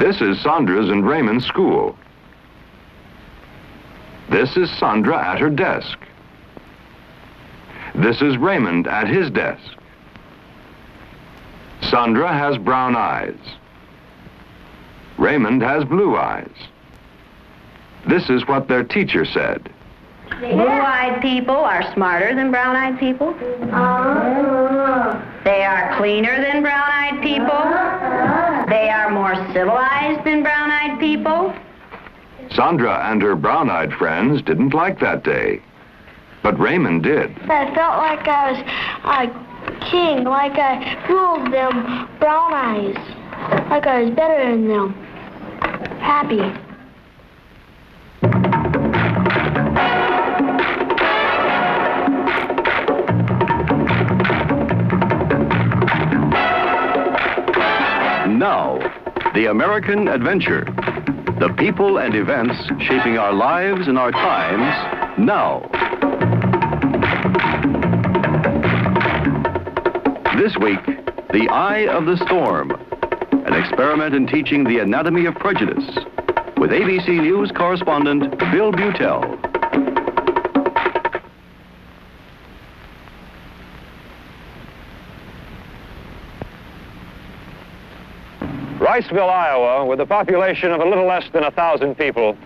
This is Sandra's and Raymond's school. This is Sandra at her desk. This is Raymond at his desk. Sandra has brown eyes. Raymond has blue eyes. This is what their teacher said. Blue-eyed people are smarter than brown-eyed people. They are cleaner than brown-eyed people. They are more civilized than brown-eyed people. Sandra and her brown-eyed friends didn't like that day, but Raymond did. I felt like I was a king, like I ruled them brown eyes, like I was better than them. Happy. Now, the American adventure. The people and events shaping our lives and our times now. This week, The Eye of the Storm, an experiment in teaching the anatomy of prejudice, with ABC News correspondent Bill Butel. Riceville, Iowa, with a population of a little less than 1,000 people,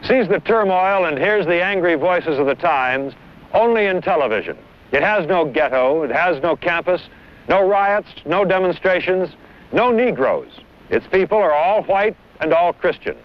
sees the turmoil and hears the angry voices of the times only in television. It has no ghetto, it has no campus, no riots, no demonstrations, no Negroes. Its people are all white and all Christian.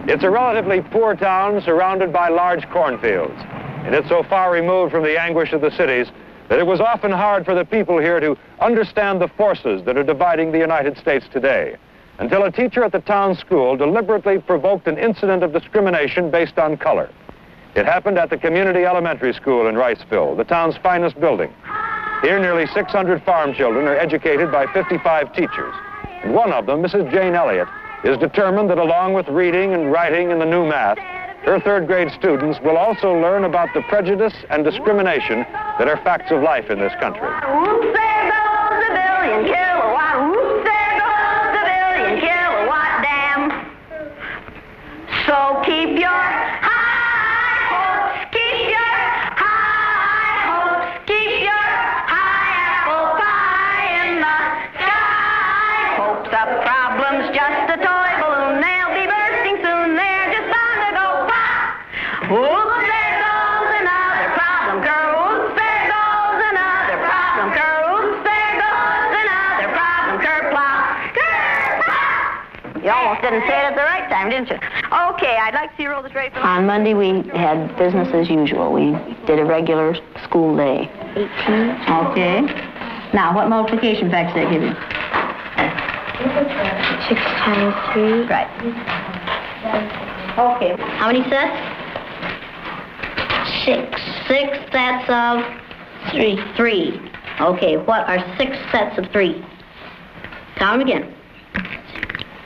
It's a relatively poor town surrounded by large cornfields, and it's so far removed from the anguish of the cities that it was often hard for the people here to understand the forces that are dividing the United States today, until a teacher at the town school deliberately provoked an incident of discrimination based on color. It happened at the community elementary school in Riceville, the town's finest building. Here, nearly 600 farm children are educated by 55 teachers. And one of them, Mrs. Jane Elliot, is determined that along with reading and writing and the new math, her third grade students will also learn about the prejudice and discrimination that are facts of life in this country. Whoops, there goes a billion kilowatt. Whoops, there goes a billion kilowatt dam. So keep your high hopes, keep your high hopes, keep your high apple pie in the sky. Hopes of problems, just a toy balloon. They'll be bursting soon. They're just bound to go pop. Whoops, there goes another problem, girl. Whoops, there goes another problem, girl. Whoops, there goes another problem, kerplop, kerplop. You almost didn't say it at the right time, didn't you? Okay, I'd like to see you roll the straight. On Monday, we had business as usual. We did a regular school day. 18. Okay. Now, what multiplication facts did they give you? 6 times 3. Right. Okay. How many sets? 6. 6 sets of 3. 3. Okay, what are 6 sets of 3? Count them again.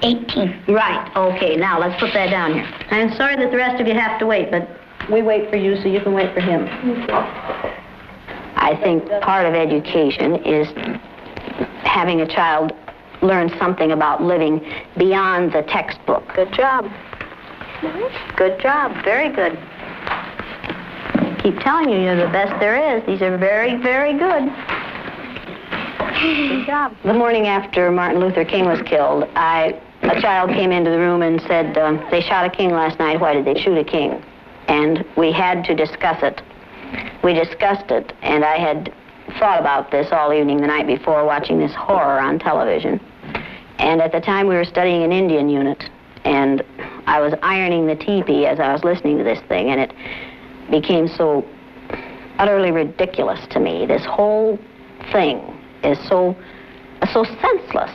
18. Right, okay, now let's put that down here. I'm sorry that the rest of you have to wait, but we wait for you so you can wait for him. I think part of education is having a child learn something about living beyond the textbook. Good job. Good job, very good. Keep telling you, you're the best there is. These are very, very good. Good job. The morning after Martin Luther King was killed, a child came into the room and said, they shot a king last night. Why did they shoot a king? And we had to discuss it. We discussed it, and I had thought about this all evening the night before, watching this horror on television. And at the time, we were studying an Indian unit, and I was ironing the teepee as I was listening to this thing, and it became so utterly ridiculous to me. This whole thing is so senseless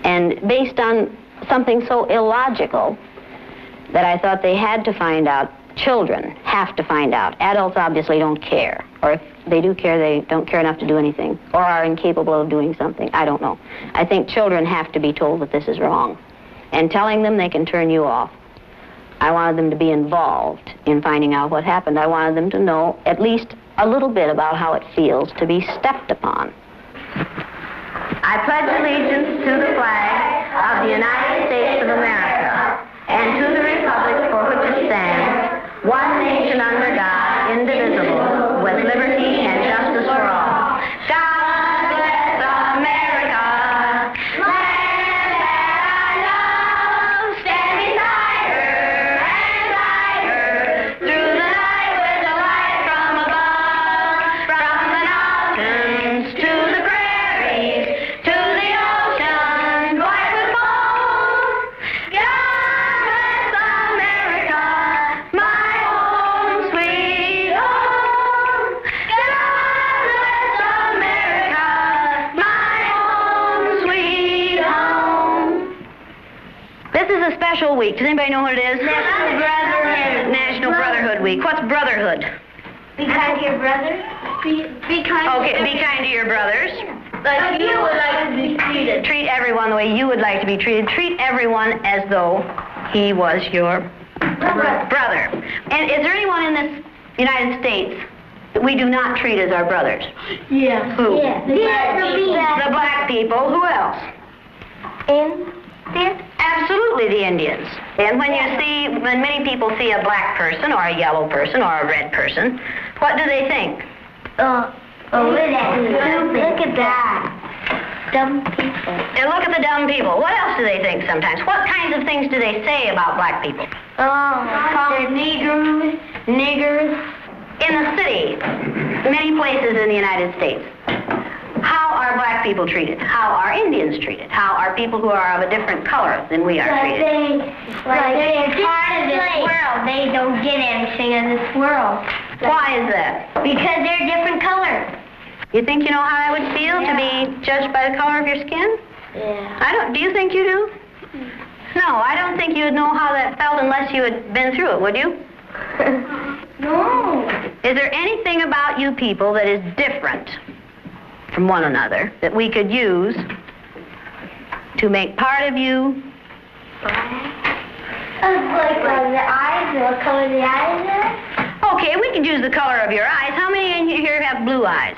and based on something so illogical that I thought they had to find out. Children have to find out. Adults obviously don't care. Or if they do care, they don't care enough to do anything or are incapable of doing something. I don't know. I think children have to be told that this is wrong. And telling them they can turn you off. I wanted them to be involved in finding out what happened. I wanted them to know at least a little bit about how it feels to be stepped upon. I pledge allegiance to the flag of the United States of America, and to the republic for which it stands, one nation under God, indivisible, with liberty and justice for all. God bless America, land that I love. Stand beside her and guide her through the night with the light from above. From the mountains to the prairies, to the ocean white with foam. God bless America, my home sweet home. God bless America, my home sweet home. This is a special week. Does anybody know what it is? Brotherhood. National Brotherhood Week. What's brotherhood? Be kind to your brother. Be kind. Okay, be kind to your brothers. Like you would like to be treated. Treat everyone the way you would like to be treated. Treat everyone as though he was your brother. And is there anyone in this United States that we do not treat as our brothers? Yeah. Who? Yeah. The black people. Who else? Absolutely, the Indians. And when many people see a black person or a yellow person or a red person, what do they think? Look at that. Dumb people. And look at the dumb people. What else do they think sometimes? What kinds of things do they say about black people? They're niggers. In the city, many places in the United States, how are black people treated? How are Indians treated? How are people who are of a different color than we are treated? They're part of this world. They don't get anything in this world. Why is that? Because they're different colors. You think you know how I would feel to be judged by the color of your skin? Yeah. Do you think you do? No, I don't think you would know how that felt unless you had been through it, would you? No. Is there anything about you people that is different from one another that we could use to make part of you? Like the eyes, what color the eyes are? Okay, we could use the color of your eyes. How many in here have blue eyes?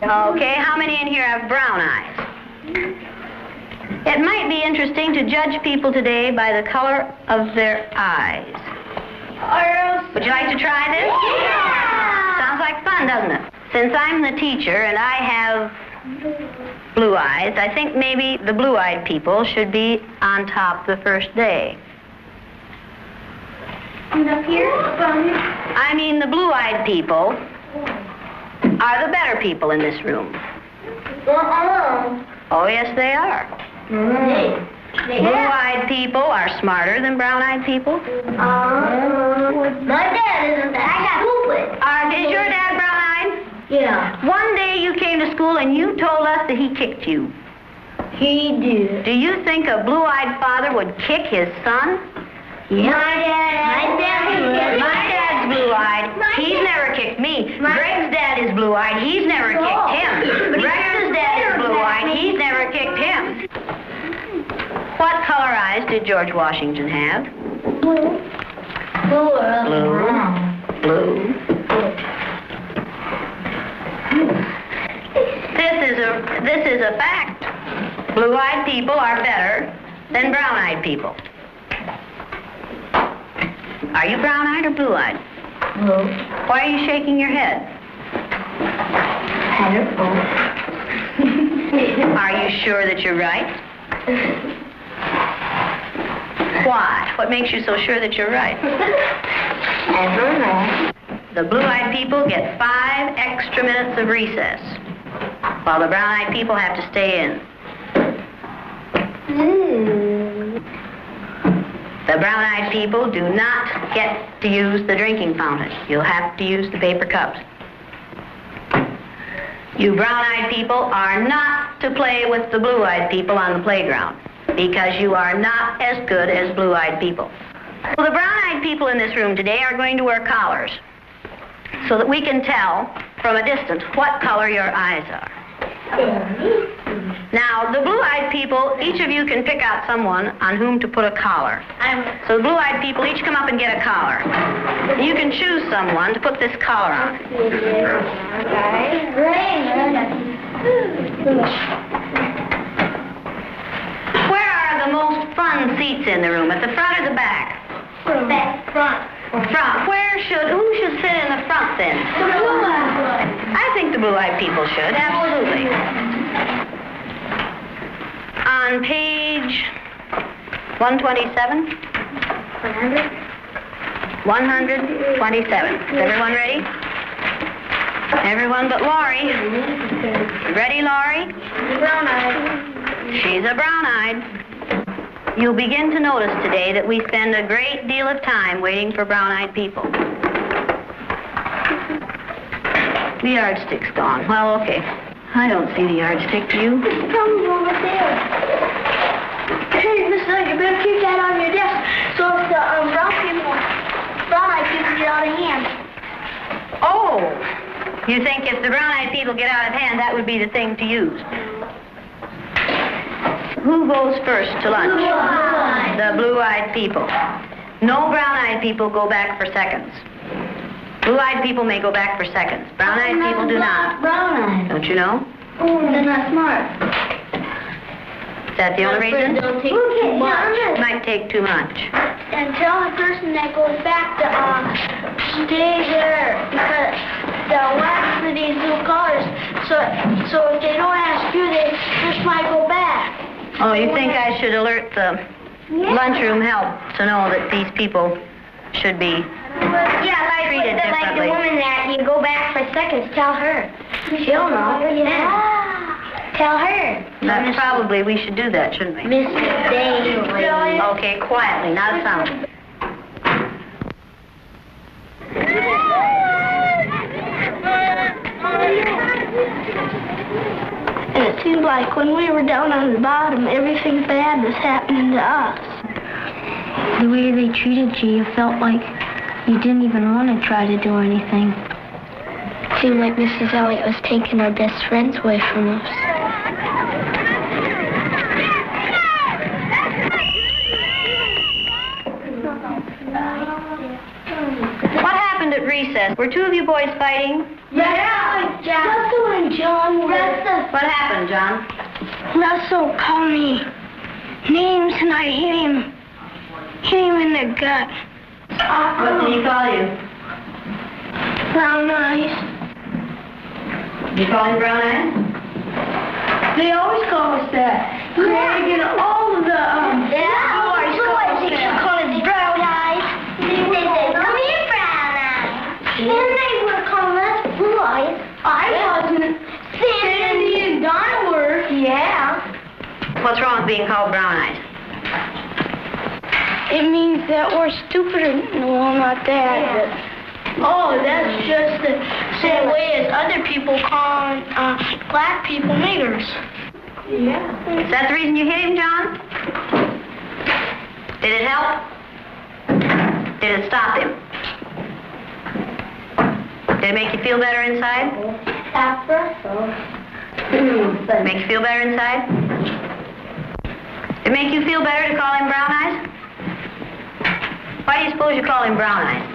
Okay, how many in here have brown eyes? It might be interesting to judge people today by the color of their eyes. Would you like to try this? Yeah! Sounds like fun, doesn't it? Since I'm the teacher and I have blue eyes, I think maybe the blue-eyed people should be on top the first day. And up here? I mean, the blue-eyed people are the better people in this room. Oh, yes, they are. Blue-eyed people are smarter than brown-eyed people. My dad isn't. I got stupid. Is your dad brown-eyed? Yeah. One day you came to school and you told us that he kicked you. He did. Do you think a blue-eyed father would kick his son? Yeah. My dad's blue-eyed. He's never kicked me. Greg's dad is blue-eyed. He's never kicked him. Rex's dad is blue-eyed. He's never kicked him. What color eyes did George Washington have? Blue. Blue. This is a fact. Blue-eyed people are better than brown-eyed people. Are you brown-eyed or blue-eyed? Blue. Why are you shaking your head? I don't know. Are you sure that you're right? Why? What makes you so sure that you're right? I don't know. The blue-eyed people get 5 extra minutes of recess, while the brown-eyed people have to stay in. The brown-eyed people do not get to use the drinking fountain. You'll have to use the paper cups. You brown-eyed people are not to play with the blue-eyed people on the playground because you are not as good as blue-eyed people. Well, the brown-eyed people in this room today are going to wear collars so that we can tell from a distance what color your eyes are. Now, the blue-eyed people, each of you can pick out someone on whom to put a collar. So the blue-eyed people each come up and get a collar. You can choose someone to put this collar on. seats in the room? At the front or the back? Front. Front. Who should sit in the front then? The blue-eyed. I think the blue-eyed people should, absolutely. On page 127? 127. Is everyone ready? Everyone but Laurie. Ready, Laurie? Brown-eyed. She's a brown-eyed. You'll begin to notice today that we spend a great deal of time waiting for brown-eyed people. The yardstick's gone. Well, okay. I don't see the yardstick. Do you? It's probably over there. Hey, Miss Lane, you better keep that on your desk so if the brown-eyed people get out of hand. Oh! You think if the brown-eyed people get out of hand, that would be the thing to use? Who goes first to lunch? Blue-eyed. The blue-eyed people. No brown-eyed people go back for seconds. Blue-eyed people may go back for seconds. Brown-eyed people do not. Brown-eyed. Don't you know? Oh, they're not smart. Is that the only reason? Don't take too much. Might take too much. And tell the person that goes back to stay there because they'll wax for these new colors. So if they don't ask you, they just might go back. Oh, you think I should alert the lunchroom help to know that these people should be treated Like the differently? woman that you go back for seconds, tell her. She'll know. Yeah. Tell her. That probably we should do that, shouldn't we? Miss Daly. Okay, quietly, not a sound. And it seemed like when we were down on the bottom, everything bad was happening to us. The way they treated you, you felt like you didn't even want to try to do anything. It seemed like Mrs. Elliot was taking our best friends away from us. What happened at recess? Were two of you boys fighting? Yeah, Russell and John were. What happened, John? Russell called me names and I hit him in the gut. What did he call you? Brown eyes. Did you call him brown eyes? They always call us that. Greg and all of the boys call us brown eyes. They say, come here, brown eyes. And they were calling us blue eyes. I wasn't. Sandy and Donna were. Yeah. What's wrong with being called brown eyes? It means that we're stupider. No, not that. But, oh, that's just the same way as other people call black people niggers. Yeah. Is that the reason you hit him, John? Did it help? Did it stop him? Did it make you feel better inside? Stop Russell. Make you feel better inside? Did it make you feel better to call him brown eyes? Why do you suppose you call him brown eyes?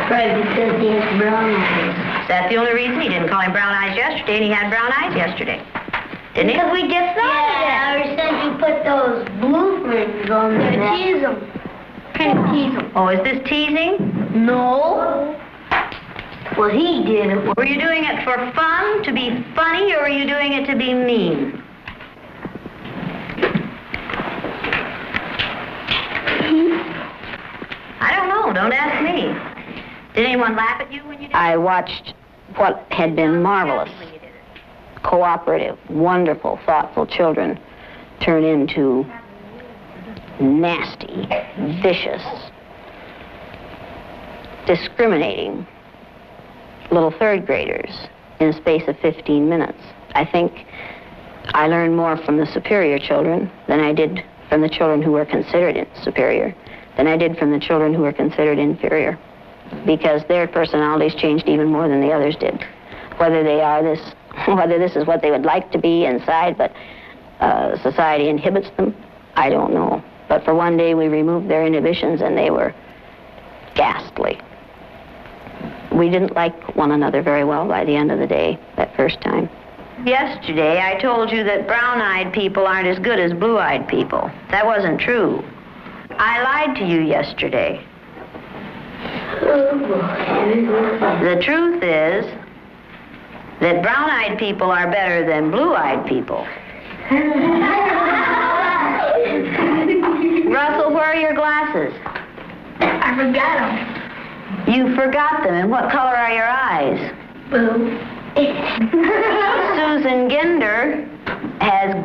Right, because he has brown eyes. Is that the only reason? He didn't call him brown eyes yesterday, and he had brown eyes yesterday. Didn't he? Because we just thought of it. Ever since you put those blue fringes on there. Tease them. Kind of tease them. Oh, is this teasing? No. Well, he did it. Were you doing it for fun, to be funny, or were you doing it to be mean? I don't know. Don't ask me. Did anyone laugh at you when you did it? I watched what had been marvelous, cooperative, wonderful, thoughtful children turn into nasty, vicious, discriminating little third graders in a space of 15 minutes. I think I learned more from the superior children than I did from the children who were considered superior than I did from the children who were considered inferior, because their personalities changed even more than the others did. Whether this is what they would like to be inside, but society inhibits them, I don't know. But for one day we removed their inhibitions and they were ghastly. We didn't like one another very well by the end of the day, that first time. Yesterday, I told you that brown-eyed people aren't as good as blue-eyed people. That wasn't true. I lied to you yesterday. The truth is that brown-eyed people are better than blue-eyed people. Russell, where are your glasses? I forgot them. You forgot them, and what color are your eyes? Blue. Susan Ginder has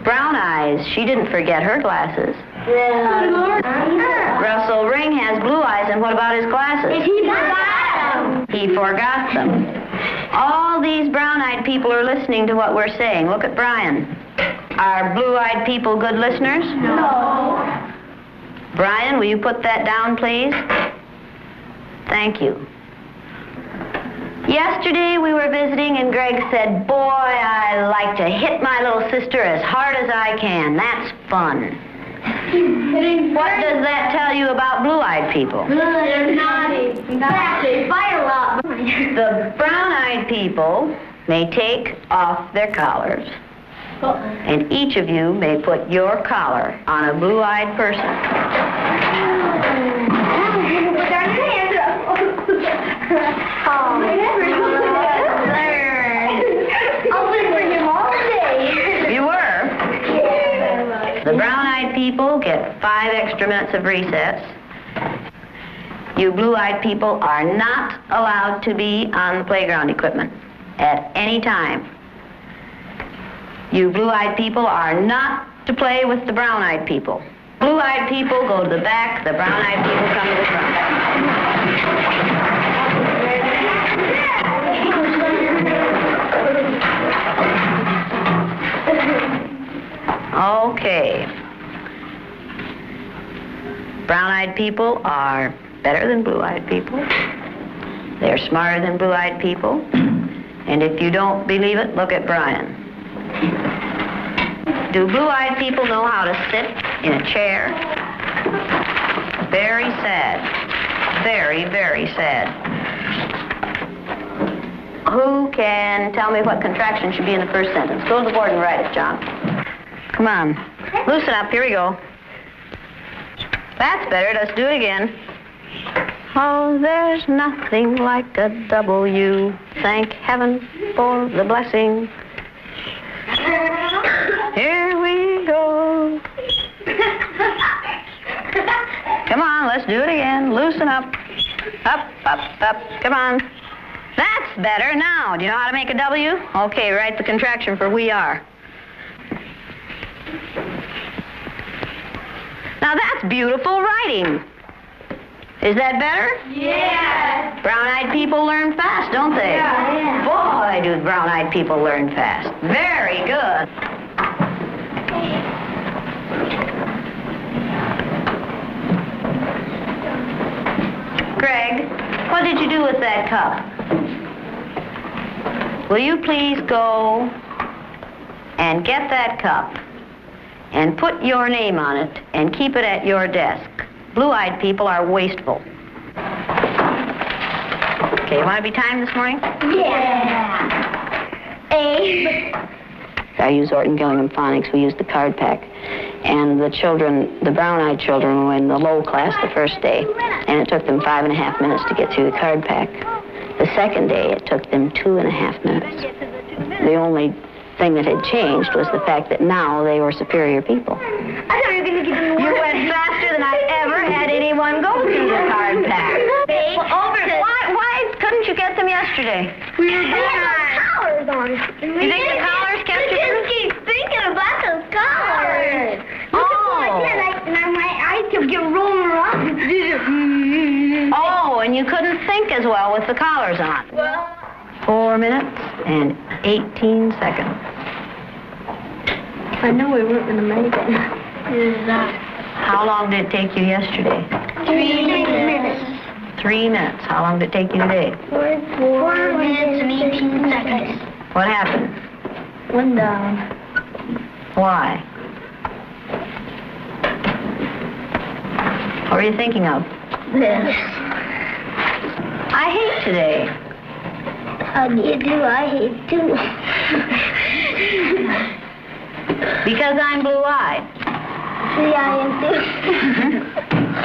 brown eyes. She didn't forget her glasses. Russell Ring has blue eyes, and what about his glasses? He forgot them. He forgot them. All these brown-eyed people are listening to what we're saying. Look at Brian. Are blue-eyed people good listeners? No. Brian, will you put that down, please? Thank you. Yesterday we were visiting and Greg said, boy, I like to hit my little sister as hard as I can. That's fun. What does that tell you about blue-eyed people? They're naughty. They fight a lot. The brown-eyed people may take off their collars, and each of you may put your collar on a blue-eyed person. You were. The brown-eyed people get 5 extra minutes of recess. You blue-eyed people are not allowed to be on the playground equipment at any time. You blue-eyed people are not to play with the brown-eyed people. Blue-eyed people go to the back, the brown-eyed people come to the front. Okay. Brown-eyed people are better than blue-eyed people. They're smarter than blue-eyed people. And if you don't believe it, look at Brian. Do blue-eyed people know how to sit in a chair? Very sad. Very, very sad. Who can tell me what contraction should be in the first sentence? Go to the board and write it, John. Come on. Loosen up. Here we go. That's better. Let's do it again. Oh, there's nothing like a W. Thank heaven for the blessing. Here we go. Come on, let's do it again. Loosen up. Up, up, up. Come on. That's better. Now, do you know how to make a W? Okay, write the contraction for we are. Now, that's beautiful writing. Is that better? Yeah. Brown-eyed people learn fast, don't they? Yeah. Boy, do brown-eyed people learn fast. Very good. Greg, what did you do with that cup? Will you please go and get that cup and put your name on it and keep it at your desk? Blue-eyed people are wasteful. Okay, you want to be timed this morning? Yeah. A. I use Orton Gillingham Phonics. We use the card pack. And the children, the brown-eyed children, were in the low class the first day, and it took them 5.5 minutes to get through the card pack. The second day, it took them 2.5 minutes. The only thing that had changed was the fact that now they were superior people. I thought you were going to get them. You went faster than I ever had anyone go through the card pack. Why couldn't you get them yesterday? We were collars on. You think the collars kept you? I just keep thinking about those collars. Oh. And my eyes kept getting rolling around. Oh, and you couldn't think as well with the collars on. Well. 4 minutes and 18 seconds. I knew we weren't going to make it. How long did it take you yesterday? 3 minutes. 3 minutes. How long did it take you today? 4 minutes and 18 seconds. What happened? One down. Why? What were you thinking of? This. I hate today. How do you do? I hate too. Because I'm blue-eyed. See, I am too.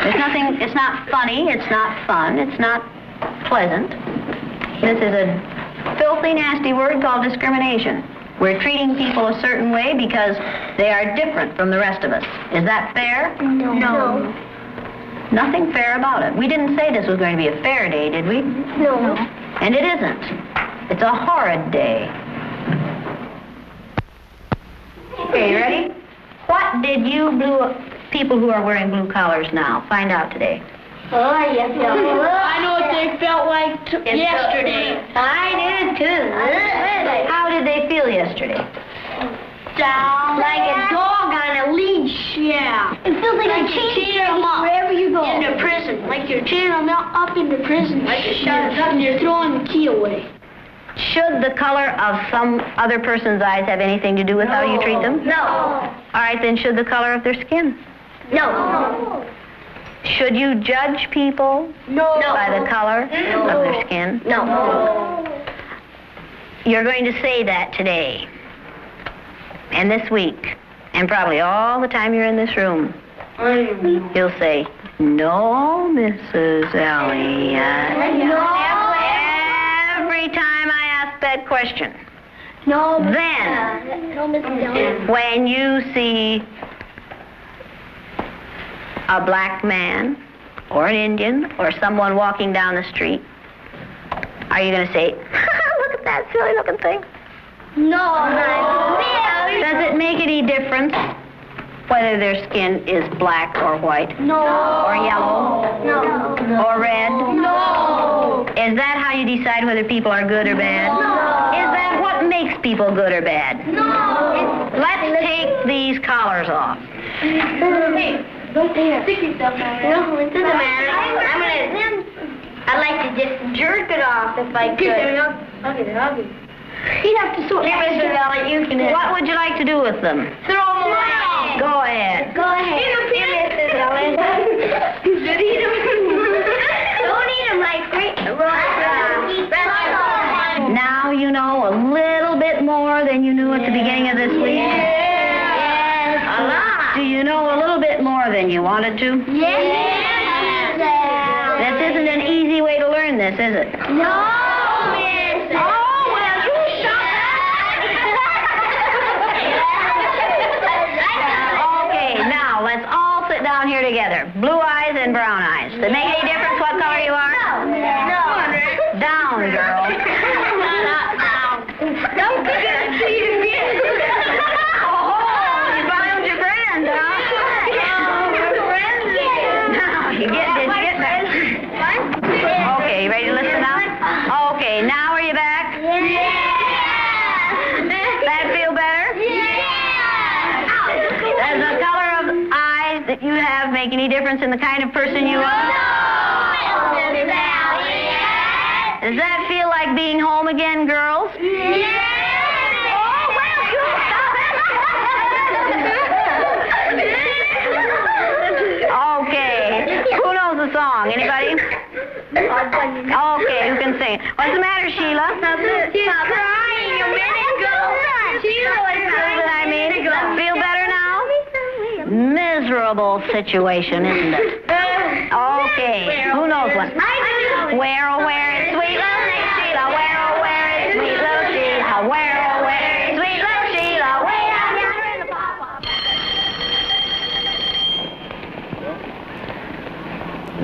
There's nothing, it's not funny, it's not fun, it's not pleasant. This is a filthy, nasty word called discrimination. We're treating people a certain way because they are different from the rest of us. Is that fair? No. Nothing fair about it. We didn't say this was going to be a fair day, did we? No. And it isn't. It's a horrid day. Okay, you ready? What did you people who are wearing blue collars now find out today? Oh, yes. I know what they felt like yesterday. I did too. How did they feel yesterday? Down like a dog on a leash. Yeah. It feels like you're chaining them up wherever you go. Into prison. Like you're chaining them up into prison. Like you're shutting up and you're throwing the key away. Should the color of some other person's eyes have anything to do with how you treat them? No. All right, then should the color of their skin? No. Should you judge people by the color of their skin? No. You're going to say that today and this week and probably all the time you're in this room. You'll say, no, Mrs. Elliot. No. Every time I ask that question. No. Then, No, Mrs. Elliot. when you see a black man or an Indian or someone walking down the street, are you going to say, look at that silly looking thing? No. Does it make any difference whether their skin is black or white? No. Or yellow? No. Or red? No. Is that how you decide whether people are good or bad? No. Is that what makes people good or bad? No. Let's take these collars off. Hey, don't stick yourself down there. No, it doesn't matter. I'd like to just jerk it off if I could. I'll get it. He'd have to sort of... Mr. Elliot, you can... What would you like to do with them? Throw them away. Go ahead. Go ahead. Mrs. Elliot. Don't eat them like great... Now you know a little bit more than you knew at the beginning of this week? Yes. A lot. Do you know a little bit more than you wanted to? Yes. This isn't an easy way to learn this, is it? No, down here together. Blue eyes and brown eyes. Does it make any difference what color you are? No. Down, girl. Not down. Don't be good to you. Oh, you found your friend, huh? Now, you get that. Okay, you ready to listen now? Okay, now are you back? Yeah. That feel better? Yeah. Does the color of eyes that you have make any difference in the kind of person you are? Does that feel like being home again, girls? Yeah. Oh, well, you stop it. Okay. Who knows the song? Anybody? Okay, who can sing it? What's the matter, Sheila? She's crying a minute ago. Sheila was crying. Feel better now? Miserable situation, isn't it? Okay. Who knows what? Where, oh, where is sweet little Sheila? Where, oh, where is sweet little Sheila? Where, oh, where is sweet little Sheila? Way down yonder in the pawpaw.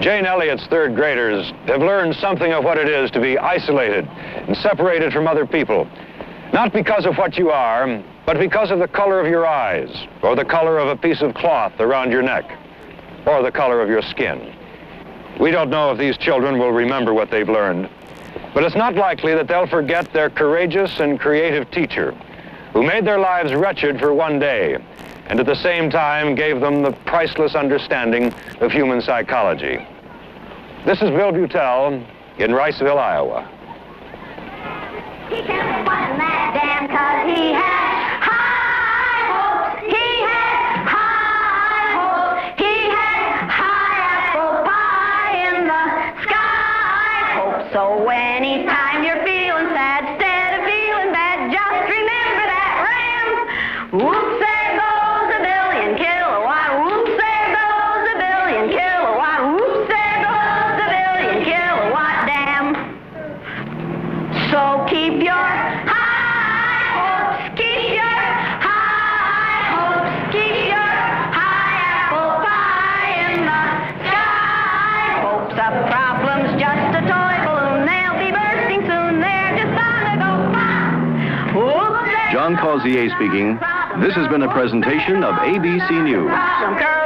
Jane Elliott's third graders have learned something of what it is to be isolated and separated from other people. Not because of what you are, but because of the color of your eyes, or the color of a piece of cloth around your neck, or the color of your skin. We don't know if these children will remember what they've learned, but it's not likely that they'll forget their courageous and creative teacher, who made their lives wretched for one day, and at the same time gave them the priceless understanding of human psychology. This is Bill Butel in Riceville, Iowa. He kept fighting that damn 'cause he had high hopes. He had high hopes. He had high apple pie in the sky. So anytime you're feeling sad, John Causier speaking. This has been a presentation of ABC News. Some girl